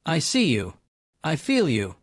I see you. I feel you.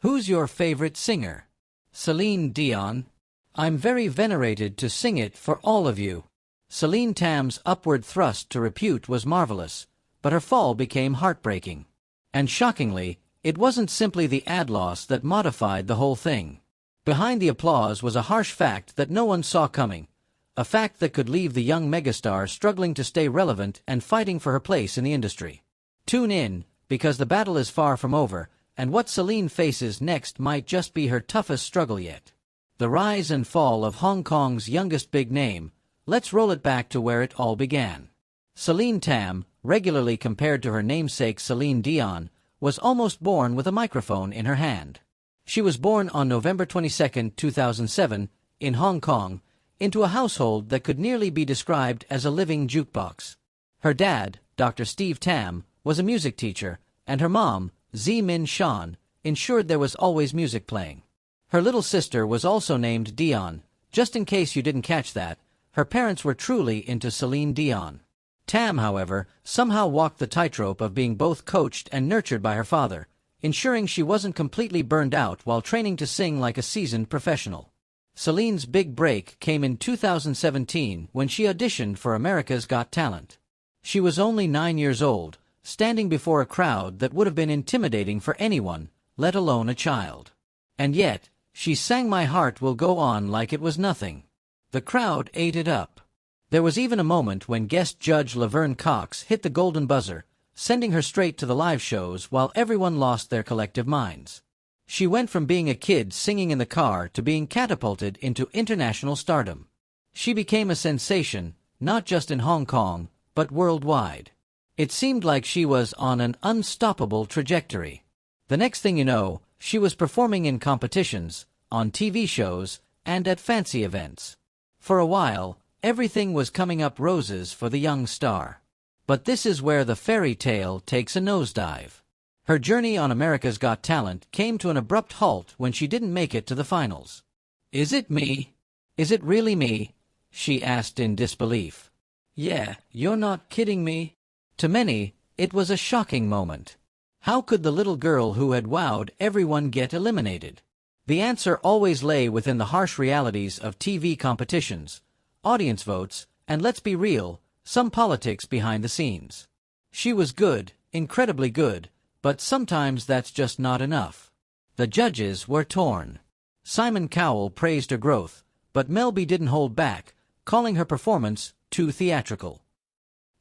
Who's your favorite singer? Celine Dion. I'm very venerated to sing it for all of you. Celine Tam's upward thrust to repute was marvelous, but her fall became heartbreaking. And shockingly, it wasn't simply the ad loss that modified the whole thing. Behind the applause was a harsh fact that no one saw coming, a fact that could leave the young megastar struggling to stay relevant and fighting for her place in the industry. Tune in, because the battle is far from over, and what Celine faces next might just be her toughest struggle yet. The rise and fall of Hong Kong's youngest big name. Let's roll it back to where it all began. Celine Tam, regularly compared to her namesake Celine Dion, was almost born with a microphone in her hand. She was born on November 22, 2007, in Hong Kong, into a household that could nearly be described as a living jukebox. Her dad, Dr. Steve Tam, was a music teacher, and her mom, Min Shan, ensured there was always music playing. Her little sister was also named Dion. Just in case you didn't catch that, her parents were truly into Celine Dion. Tam, however, somehow walked the tightrope of being both coached and nurtured by her father, ensuring she wasn't completely burned out while training to sing like a seasoned professional. Celine's big break came in 2017 when she auditioned for America's Got Talent. She was only 9 years old, standing before a crowd that would have been intimidating for anyone, let alone a child. And yet, she sang My Heart Will Go On like it was nothing. The crowd ate it up. There was even a moment when guest judge Laverne Cox hit the golden buzzer, sending her straight to the live shows while everyone lost their collective minds. She went from being a kid singing in the car to being catapulted into international stardom. She became a sensation, not just in Hong Kong, but worldwide. It seemed like she was on an unstoppable trajectory. The next thing you know, she was performing in competitions, on TV shows, and at fancy events. For a while, everything was coming up roses for the young star. But this is where the fairy tale takes a nosedive. Her journey on America's Got Talent came to an abrupt halt when she didn't make it to the finals. Is it me? Is it really me? She asked in disbelief. Yeah, you're not kidding me. To many, it was a shocking moment. How could the little girl who had wowed everyone get eliminated? The answer always lay within the harsh realities of TV competitions, audience votes, and let's be real, some politics behind the scenes. She was good, incredibly good, but sometimes that's just not enough. The judges were torn. Simon Cowell praised her growth, but Mel B didn't hold back, calling her performance too theatrical.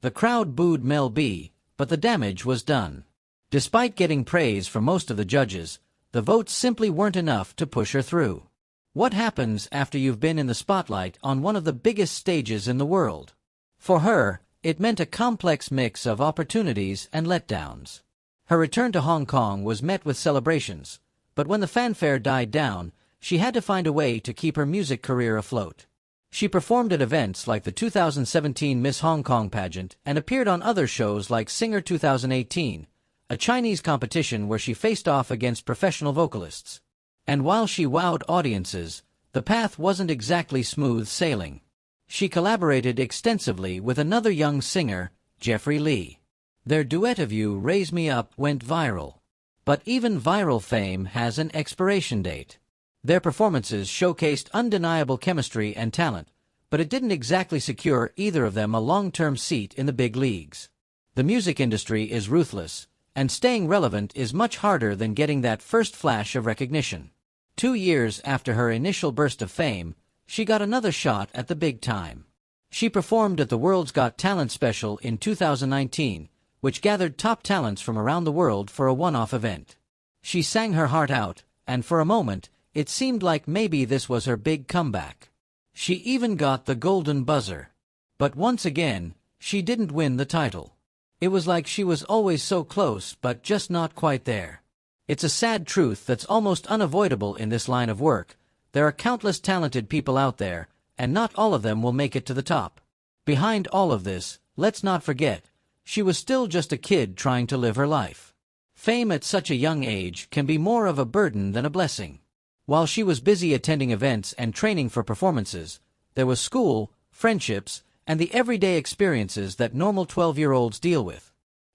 The crowd booed Mel B, but the damage was done. Despite getting praise from most of the judges, the votes simply weren't enough to push her through. What happens after you've been in the spotlight on one of the biggest stages in the world? For her, it meant a complex mix of opportunities and letdowns. Her return to Hong Kong was met with celebrations, but when the fanfare died down, she had to find a way to keep her music career afloat. She performed at events like the 2017 Miss Hong Kong pageant and appeared on other shows like Singer 2018, a Chinese competition where she faced off against professional vocalists. And while she wowed audiences, the path wasn't exactly smooth sailing. She collaborated extensively with another young singer, Jeffrey Lee. Their duet of You Raise Me Up went viral. But even viral fame has an expiration date. Their performances showcased undeniable chemistry and talent, but it didn't exactly secure either of them a long-term seat in the big leagues. The music industry is ruthless, and staying relevant is much harder than getting that first flash of recognition. 2 years after her initial burst of fame, she got another shot at the big time. She performed at the World's Got Talent special in 2019, which gathered top talents from around the world for a one-off event. She sang her heart out, and for a moment, it seemed like maybe this was her big comeback. She even got the golden buzzer. But once again, she didn't win the title. It was like she was always so close but just not quite there. It's a sad truth that's almost unavoidable in this line of work. There are countless talented people out there, and not all of them will make it to the top. Behind all of this, let's not forget, she was still just a kid trying to live her life. Fame at such a young age can be more of a burden than a blessing. While she was busy attending events and training for performances, there was school, friendships, and the everyday experiences that normal 12-year-olds deal with.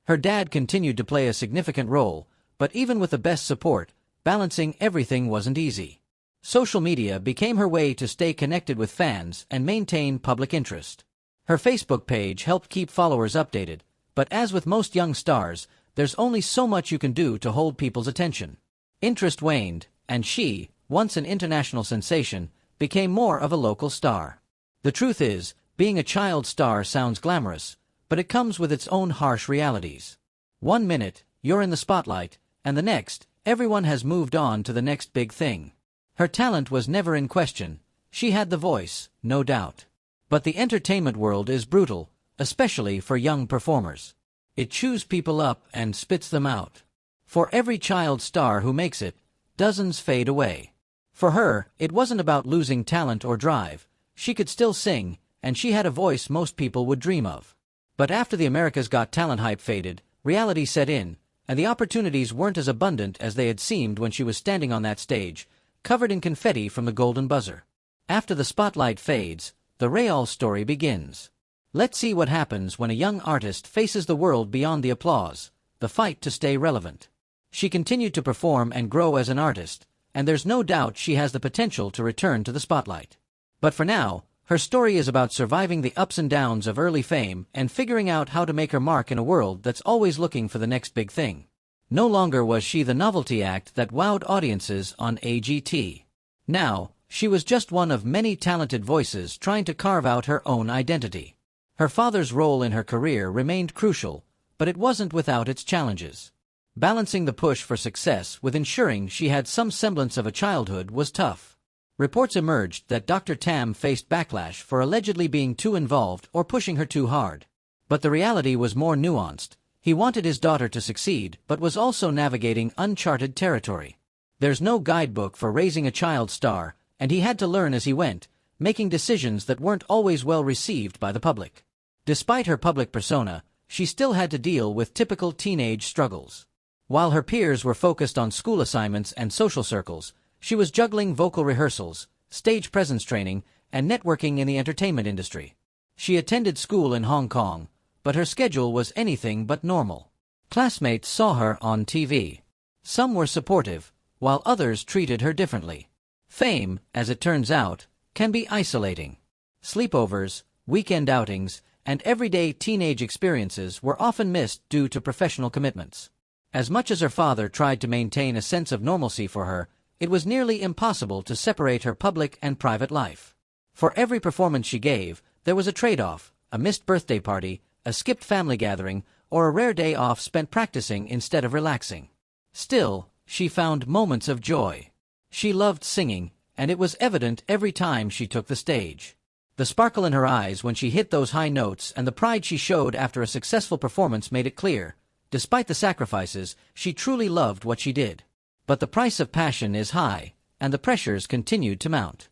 Her dad continued to play a significant role, But even with the best support, balancing everything wasn't easy. Social media became her way to stay connected with fans and maintain public interest. Her Facebook page helped keep followers updated, but as with most young stars, there's only so much you can do to hold people's attention. Interest waned, and she, once an international sensation, became more of a local star. The truth is, being a child star sounds glamorous, but it comes with its own harsh realities. One minute, you're in the spotlight, and the next, everyone has moved on to the next big thing. Her talent was never in question. She had the voice, no doubt. But the entertainment world is brutal, especially for young performers. It chews people up and spits them out. For every child star who makes it, dozens fade away. For her, it wasn't about losing talent or drive. She could still sing, and she had a voice most people would dream of. But after the America's Got Talent hype faded, reality set in, and the opportunities weren't as abundant as they had seemed when she was standing on that stage, covered in confetti from the golden buzzer. After the spotlight fades, the real story begins. Let's see what happens when a young artist faces the world beyond the applause, the fight to stay relevant. She continued to perform and grow as an artist, and there's no doubt she has the potential to return to the spotlight. But for now, her story is about surviving the ups and downs of early fame and figuring out how to make her mark in a world that's always looking for the next big thing. No longer was she the novelty act that wowed audiences on AGT. Now, she was just one of many talented voices trying to carve out her own identity. Her father's role in her career remained crucial, but it wasn't without its challenges. Balancing the push for success with ensuring she had some semblance of a childhood was tough. Reports emerged that Dr. Tam faced backlash for allegedly being too involved or pushing her too hard. But the reality was more nuanced. He wanted his daughter to succeed but was also navigating uncharted territory. There's no guidebook for raising a child star, and he had to learn as he went, making decisions that weren't always well received by the public. Despite her public persona, she still had to deal with typical teenage struggles. While her peers were focused on school assignments and social circles, she was juggling vocal rehearsals, stage presence training, and networking in the entertainment industry. She attended school in Hong Kong, but her schedule was anything but normal. Classmates saw her on TV. Some were supportive, while others treated her differently. Fame, as it turns out, can be isolating. Sleepovers, weekend outings, and everyday teenage experiences were often missed due to professional commitments. As much as her father tried to maintain a sense of normalcy for her, it was nearly impossible to separate her public and private life. For every performance she gave, there was a trade-off: a missed birthday party, a skipped family gathering, or a rare day off spent practicing instead of relaxing. Still, she found moments of joy. She loved singing, and it was evident every time she took the stage. The sparkle in her eyes when she hit those high notes and the pride she showed after a successful performance made it clear. Despite the sacrifices, she truly loved what she did. But the price of passion is high, and the pressures continued to mount.